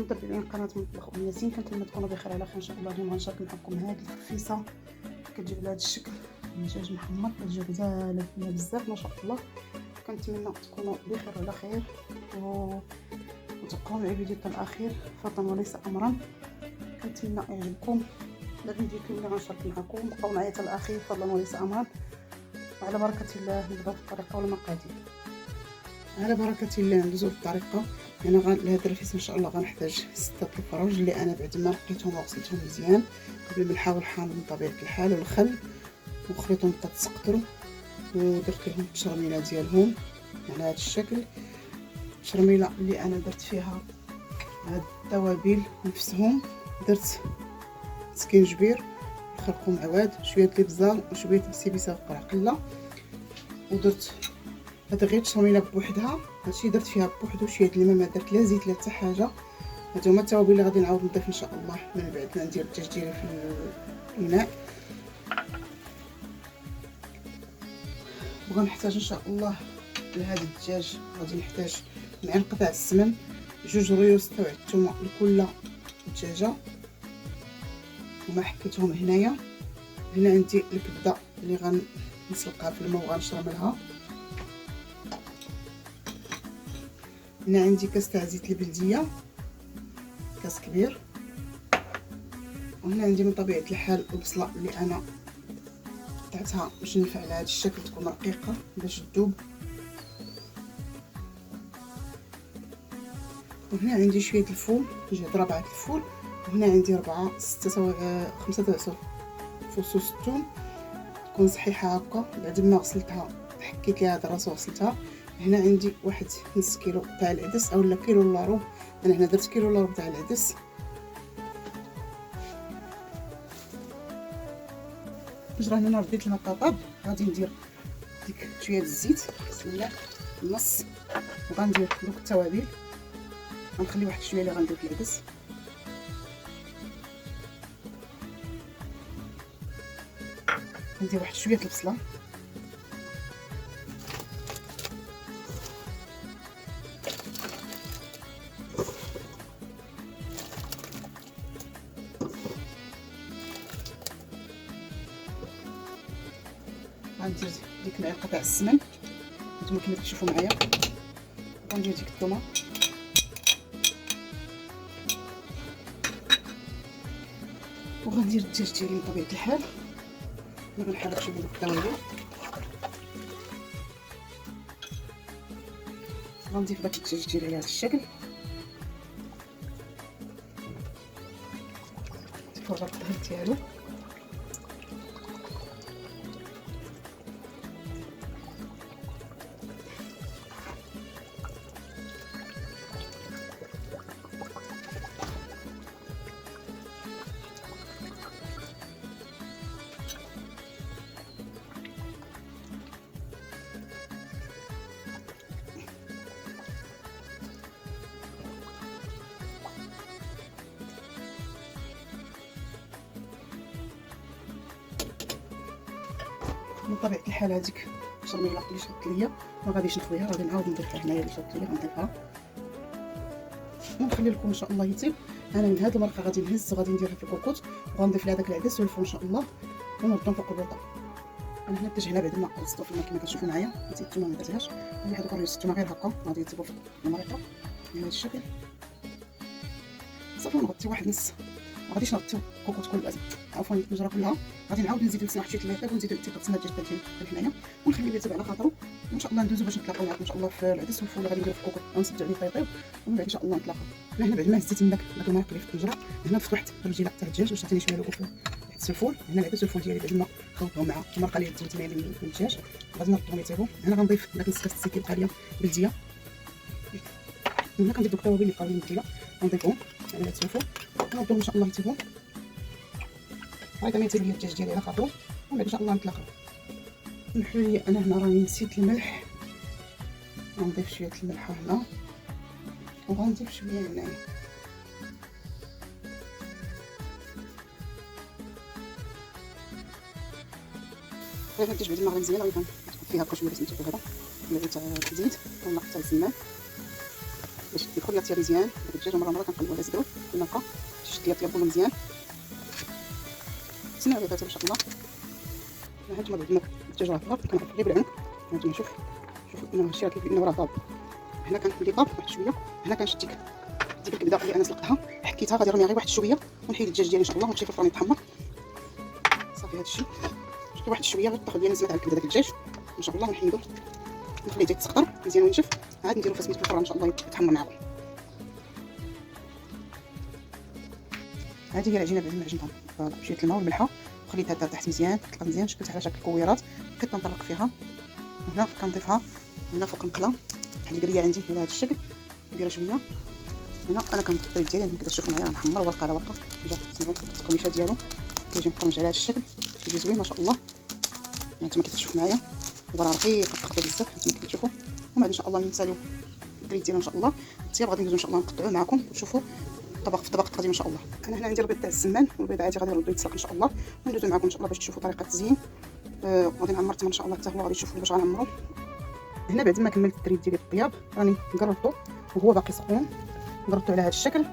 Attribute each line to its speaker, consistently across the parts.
Speaker 1: متابعين قناه مطبخ ام ياسين، كنتمنى تكونوا بخير على خير ان شاء الله. اليوم غنشارك معكم هذه الخفيصه كتجي بهذا الشكل، دجاج محمر كتجي غزاله فيها بزاف ما شاء الله. كنتمنى تكونوا بخير على خير وتبقاو معي الفيديو حتى الاخير فضلا وليس امرا. كنتمنى يعجبكم الفيديو اللي غنشارك معكم، بقاو معايا حتى الاخير فضلا وليس امرا. وعلى بركه الله نبداو في الطريقه والمقادير. على بركه الله ندوزو للطريقه. انا لهاد الرفيس ان شاء الله غنحتاج 6 الفراوج اللي انا بعد ما نقيتهم وغسلتهم مزيان بالملح والحامض من طبيعه الحال والخل، وخليتهم حتى تسقطروا، ودرت لهم التشرميله ديالهم على هذا الشكل. التشرميله اللي انا درت فيها هاد التوابل نفسهم، درت سكينجبير، خرقوم عواد، شويه الابزار وشويه السيبيسه وقرعقله، ودرت هاد غير التشرميله بوحدها. هادشي درت فيها بوحدو شويه الماء، ما درت لا زيت لا حتى حاجه. هادو هما التوابل اللي غادي نعاود نضيف ان شاء الله من بعد ما ندير الدجاج ديالي في الاناء. وغنحتاج ان شاء الله لهذا الدجاج غادي نحتاج معلقه تاع السمن، 2 ريوس تاع الثومه لكل دجاجه، وما حكيتهم هنايا. هنا عندي الكبده اللي غنسلقها في الماء وغنشرملها. هنا عندي كاس تاع زيت البلديه، كاس كبير. وهنا عندي من طبيعه الحال البصله اللي انا قطعتها مجنفه على هذا الشكل تكون رقيقه باش تذوب. وهنا عندي شويه الفول، جهد 4 الفول. وهنا عندي 5 تاع فصوص الثوم تكون صحيحه هكا بعد ما غسلتها، حكيت ليها هذا الراس وغسلتها. هنا عندي واحد نص كيلو تاع العدس اولا كيلو الا ربع، انا هنا درت كيلو الا ربع تاع العدس. باش راه هنا رديت لها الطاباب، غادي ندير ديك شويه الزيت بسم الله النص، وغندير دوك التوابل. غنخلي واحد شويه اللي غندير في العدس، ندير واحد شويه البصله، غندير ديك معلقه تاع السمن نتوما كما كتشوفوا معايا، غندير ديك الثومه، وغندير الدجاج ديالي من طبيعه الحال. غنحرك شويه ديال التوابل، غنضيف داك الدجاج ديالي على هذا الشكل، نضيفو غير الطهي ديالو. من طبيعه الحال هذيك الشرميله اللي شدت ليا ما غاديش نخويها، غادي نعاود نضيفها هنايا اللي شدت ليا غنضيفها ونخلي لكم ان شاء الله يطيب. انا من هذه المرقه غادي نهز وغادي نديرها في الكوكوط وغنضيف لها داك العدس والفول ان شاء الله ونردهم فوق البوطه. انا هنا الدجاج هنا بعد ما قصيتو في الماء كما كتشوفوا معايا، نزيد الثومه ما درتهاش، اللي هذوك الريوس الثومه غير هكا غادي يطيبوا في المرقه بهذا الشكل. صافي نغطي واحد نص، ما غاديش نغطيو الكوكوط كل الازم عفوا الطنجره كلها، غادي نعاود نزيد واحد شويه الماء ونزيد التقسيمه ديال الدجاج هنايا ونخليه يطيب على خاطرو، وان شاء الله ندوزو باش نتلاقاو معكم ان شاء الله في العدس والفول غادي نديرو في الكوكوط ونسدو عليه طيب ومن بعد ان شاء الله نتلاقاو. هنا بعد ما هزيت من داك المرق اللي في الطنجره، هنا ضفت واحد الرجيله تاع الدجاج باش تعطيني شويه لوكو في العدس والفول. هنا العدس والفول ديالي بعد ما خلطتهم مع المرقه اللي درت معايا من الدجاج غادي نردهم يطيبوا. هنا غنضيف داك نص كاس السكر تاع بلديه، هنا كنضيف دوك التوابل اللي بقاو لي مديله غنضيفهم على العدس والفول ونردهم ان شاء الله يطيبوا. هذا ما يطيب لي الدجاج ديالي على خاطرو ومن بعد ان شاء الله نتلاقاو. نحيي انا هنا راني نسيت الملح، غنضيف شويه الملح هنا وغنضيف شويه هنايا. غادي ندير بعد ما غنزينها غادي نحط فيها شويه باش نشوفوا هذا اللي تاع الزيت ولا تاع الزمان. باش يدخل الطياب مزيان. هاد الدجاج مره كنقلبو على زيتو ونقى شد الطياب كله مزيان. نستناو عليه ان شاء الله. هانتوما بعد ما الدجاج راه طاب كنقلب بالعنب. هانتوما شوفوا هادشي راه كيف انه راه طاب. هنا كنخلي طاب واحد شويه. هنا كنشد ديك الكبده اللي انا سلقتها حكيتها، غادي نرميها غير واحد شويه ونحيد الدجاج ديالي ان شاء الله ونمشي في الفرن يتحمر. صافي هادشي شفتوا واحد شويه غير تاخذ ليا نسمه تاع الكبده داك الدجاج ان شاء الله، ونحيدو نخليه يتسخطر مزيان ونشف. عاد نديرو في سميتو في الفرن ان شاء الله يتحمر معاكم. هذه هي العجينه بعد ما عجنتها بشويه الماء والملحه وخليتها تحت مزيان تطلق مزيان، شكلتها على شكل كويرات. بقيت نطرق فيها هنا كنضيفها هنا فوق المقله بحال القريه عندي على هذا الشكل. نديرها شويه هنا. انا كنحط الطريق ديالي كما كتشوفوا معايا نحمر ورقه على ورقه. جا سمعوا القميشه ديالو كيجي مقرمج على هذا الشكل، كيجي زوين ما شاء الله. نتوما كتشوفوا معايا وراه رقيق تقطع بزاف كما كتشوفوا. ومن بعد ان شاء الله نساليو الطريق ديالنا ان شاء الله. الطياب غادي ندوزو ان شاء الله نقطعوه معكم وتشوفوا طبق في طبق قادم ان شاء الله. انا هنا عندي البيض تاع السمان والبيض عادي غادي نردو يتسلق ان شاء الله وندوزو معكم ان شاء الله باش تشوفوا طريقه التزيين. غادي نعمر التمر ان شاء الله حتى هو غادي تشوفوا باش غنعمرو. هنا بعد ما كملت التريد ديالي الطياب راني قربته وهو باقي سخون. قربته على هذا الشكل.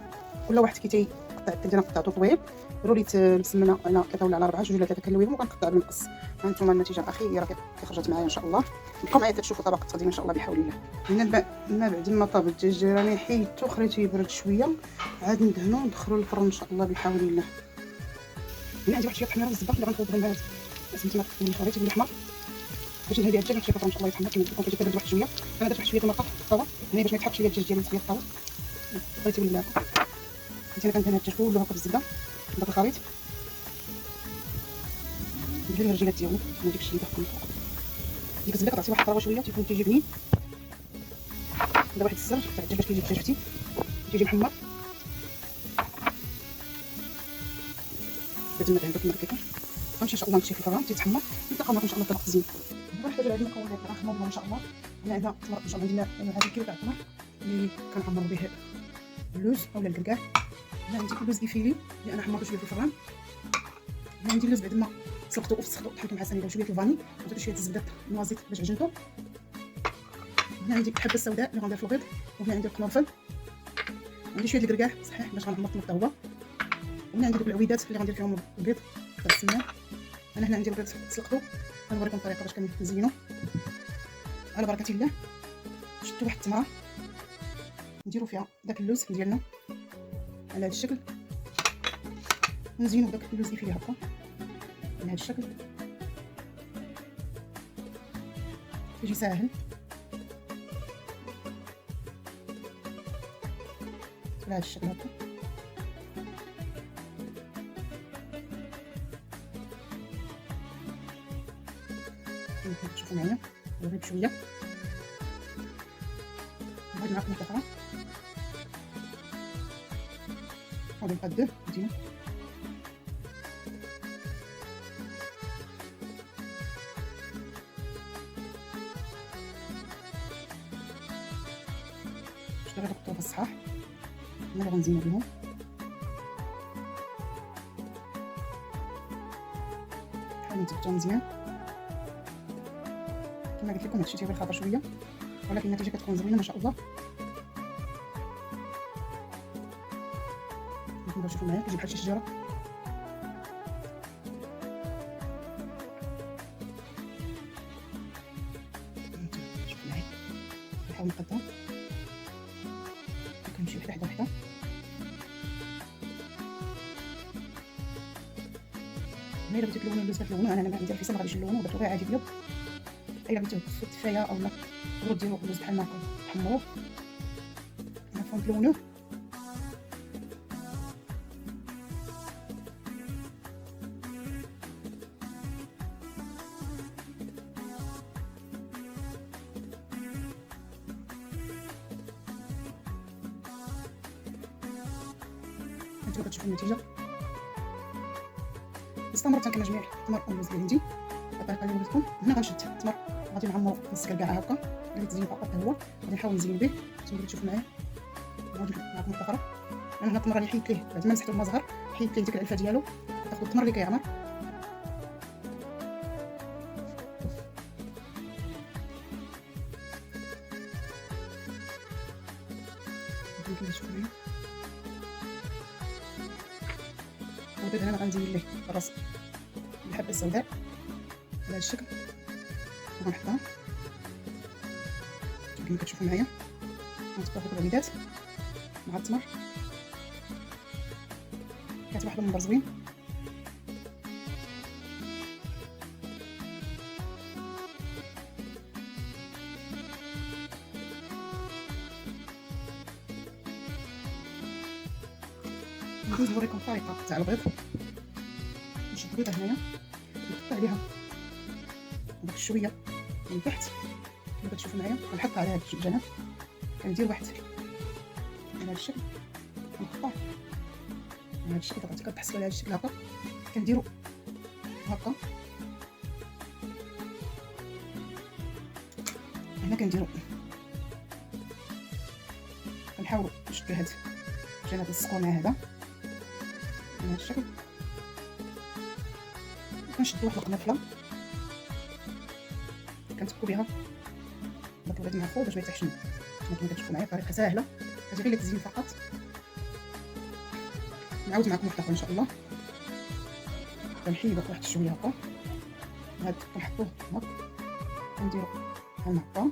Speaker 1: كل واحد كي تيقطع التريد انا قطعته طويل. روليت السمنه على 3 ولا على 4 جوج ولا 3 كنلويهم وكنقطع بالمقص. هانتوما النتيجه الاخيره كي خرجت معايا ان شاء الله. بقاو معايا تشوفوا طبق التقديم ان شاء الله بحول الله. هنا بعد ما طاب الدجاج راني حيدته خليته يبرد شويه عاد ندهنو ندخلو للفرن ان شاء الله بحول الله. هنا عندي واحد شويه تحميره بالزبده اللي غنخلطهم مع سميتو من الخليط الاحمر باش نهدي الدجاج نمشي الفرن ان شاء الله يتحمر كما تكون كيتبرد واحد شويه. انا درت واحد شويه المرقه في الطاوه هنا باش ما يتحرقش ليا الدجاج ديالي في الطاوه. بغيتي ولا انا كندهن الدجاج كله هكا بالزبده بداك الخليط. ندير الرجيلات ديالو ما ديكش اللي تحكم فوق ديك الزبده كتعطي واحد الطراوه شويه تيكون تيجي بنين. هذا واحد السر تاع الدجاج باش كيجي الدجاج فتي تيجي محمر. بعد ما دهنته كما قلت لكم غنمشي ان شاء الله نمشي في الفران تيتحمر نتلاقاو معكم ان شاء الله في طبق التزيين. غنحتاجو هاد المكونات راه خمرنا ان شاء الله. هنا عندنا تمر ان شاء الله عندنا هذا الكيلو تاع التمر اللي كنعمرو به اللوز اولا الكركاع. هنا عندي اللوز كيفيلي اللي انا حمرته شويه في الفران. هنا عندي اللوز بعد ما سلقته وفسختو طحنته مع سنيده وشويه الفاني وزدت شويه الزبده النوازيت باش عجنته. هنا عندي الحبه السوداء اللي غندير في البيض. وهنا عندي القرنفل. عندي شويه الكركاع صحيح باش غنعمر الطماط حتى هو. وهنا عندي دوك العويدات اللي غندير فيهم البيض تاع السمان. انا هنا عندي البيض سلقته غنوريكم الطريقه باش كنزينو على بركه الله. شدوا واحد التمره نديرو فيها داك اللوز ديالنا على هذا الشكل ونزينو بداك اللوز كيفيه هكا على هذا الشكل. يجي ساهل على هذا الشكل هكا. كما تشوفوا معايا نغيب شويه نغيب معكم الطفره غادي نقدر مزيان. شتو هذوك الطوبه الصحاح هنا اللي غنزينو بهم. حاولوا تثبتوها مزيان كما قلت لكم. هادشي تيبان خاطر شويه ولكن النتيجه كتكون زوينه ما شاء الله. نقدروا نشوفوا معايا كيجي بحال شي شجره. شوفوا معايا نحاول نقدها كنمشي وحده وحده. الا بغيتو تلونوا اللوز كتلونوه. انا عندي الفيصل ما غاديش نلونو درتو غير عادي بيض. الا بغيتو تسوا التفايه اولا تقدروا ديروا اللوز بحال ما هكا تحمروه عفوا تلونوه. هانتوما كتشوفوا النتيجه. استمرت كنجمع جميع التمر واللوز اللي عندي بالطريقه اللي وريتكم. هنا غنشد التمر غادي نعمرو نص كركاع هكا اللي تزين فقط هو غادي نحاول نزين به كما تشوفوا معايا. غادي نحط معكم الطفره. انا هنا التمر اللي حيدت ليه بعد ما مسحته بالماء صغر حيدت ليه ديك العلفه ديالو. تاخذ التمر اللي كيعمر يمكن تشوفوا معايا البيض هنا غندير ليه الراس الحبه السوداء بهذا الشكل وغنحطها كما كتشوفوا معايا. غنطبخ الوليدات مع التمر كتبان واحد المنظر زوين. ندوز نوريكم الطريقه تاع البيض. نشد البيضه هنايا نحط عليها داك الشويه من تحت كما كتشوفوا معايا. كنحط على هاد الجناب كندير واحد على هاد الشكل كنقطع على هاد الشكل. دابا كتحصلوا على هاد الشكل هكا كنديروا هكا هنا كنديروا كنحاولوا نشدوا هاد الجناب نلصقوه مع هذا على هاد الشكل. كنشدوا واحد القنفله كنتبكوا بها داك البيض مع الخو باش ما يتحشم. كما كتشوفوا معايا طريقه سهله كتجي غير للتزيين فقط. نعاود معكم واحد اخر ان شاء الله. كنحيدوا واحد الشويه هكا هاد كنحطوه هكا كنديروا بحال هكا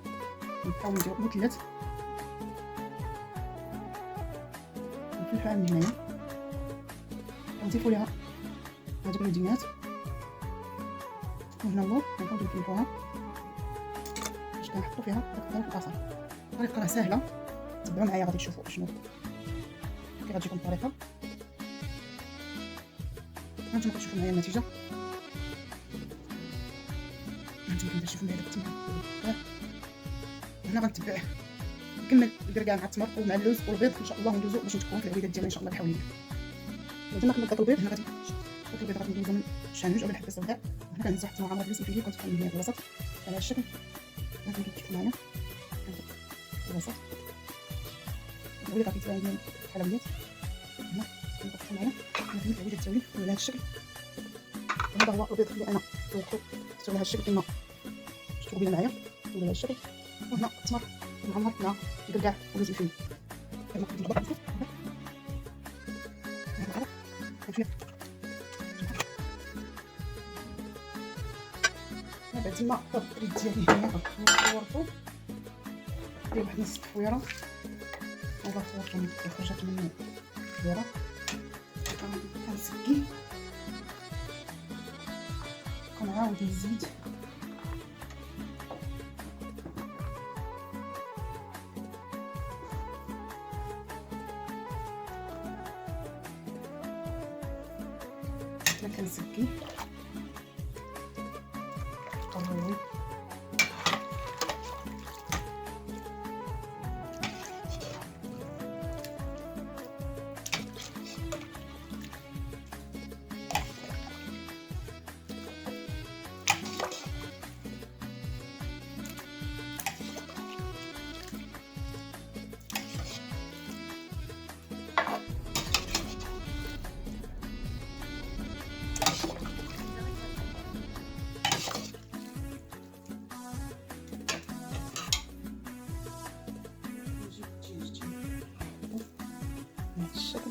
Speaker 1: نحاولوا نديروا مثلث نفلحوها من هنايا كنضيفوا ليها هاد العوديات وهنا اللور كنحاولوا نفلحوها باش كنحطوا فيها داك البصل. الطريقه راه سهله تبعوا معايا غادي تشوفوا شنو كي غتجيكم الطريقه. هانتوما كتشوفوا معايا النتيجه. هانتوما كتشوفوا معايا داك التمر هنا غنتبع نكمل الكركاع مع التمر ومع اللوز والبيض ان شاء الله وندوزو باش نتكون في العويدات ديالنا ان شاء الله بحول الله. بعد ما كملت داك البيض هنا غادي داك البيض غادي ندوزو من الشانوج او الحبه السوداء. هنا كنزرع التمر عمر الرسمي فيه كنت كنخليه في الوسط على هذا الشكل. هانتوما كتشوفوا معايا في الوسط العويدات كيتبان ديال الحلويات. هنا كتشوفوا معايا هنا كملت العويدات ديالي على هذا الشكل. وهذا هو البيض اللي انا سوقته على هذا الشكل كما شفتوا بينا معايا على هذا الشكل. وهنا التمر المعمر مع الكركاع ولازم فيه كما كنت نضرب بعد ما الطريق ديالي هنايا صورتو ندير واحد نص التفويره والله صورتو خرجت منه التفويره كنسكي كنعاود نزيد كنسكي قروي بهذا الشكل.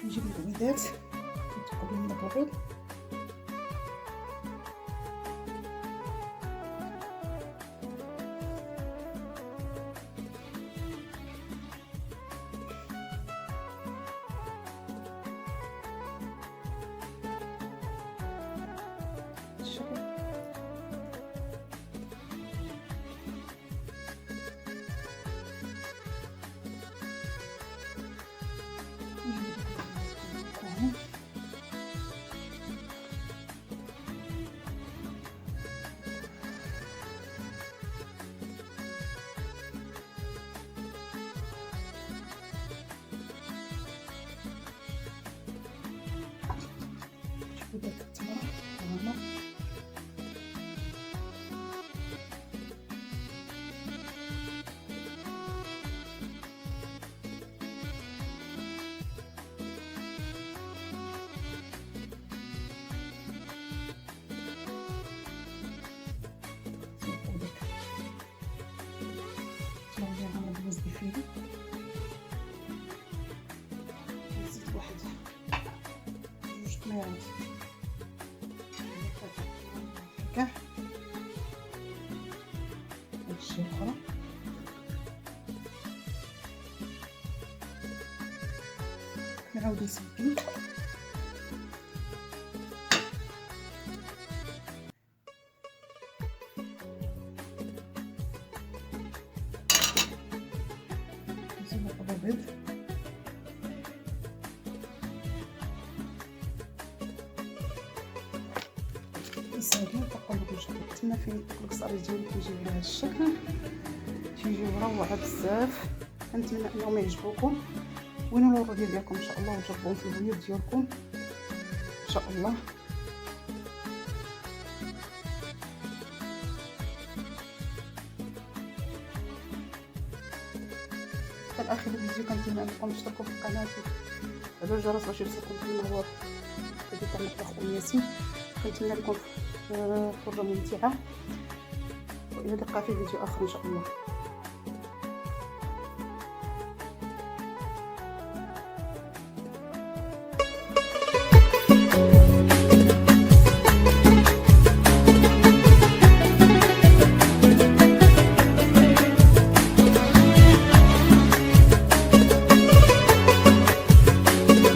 Speaker 1: نجيب العويدات نتقوا بهم داك البيض الشكل. شوفوا داك التمر هنا ما يعود كاع هادشي الاخرى. نعاود نسبي نزيد البيض يسالي تقلب الجبن تما فين الكساري ديالي كيجيو بهذا الشكل، تيجيو روعه بزاف. كنتمنى انهم يعجبوكم وينولوا الريفيو ديالكم ان شاء الله وجربوهم في البيوت ديالكم ان شاء الله. حتى الاخير الفيديو كنتمنى انكم تشتركوا في القناه وتفعلوا الجرس باش يوصلكم كل ما هو جديد تاع المطبخ ام ياسين. كنتمنى لكم فرجه ممتعه والى اللقاء في فيديو اخر ان شاء الله.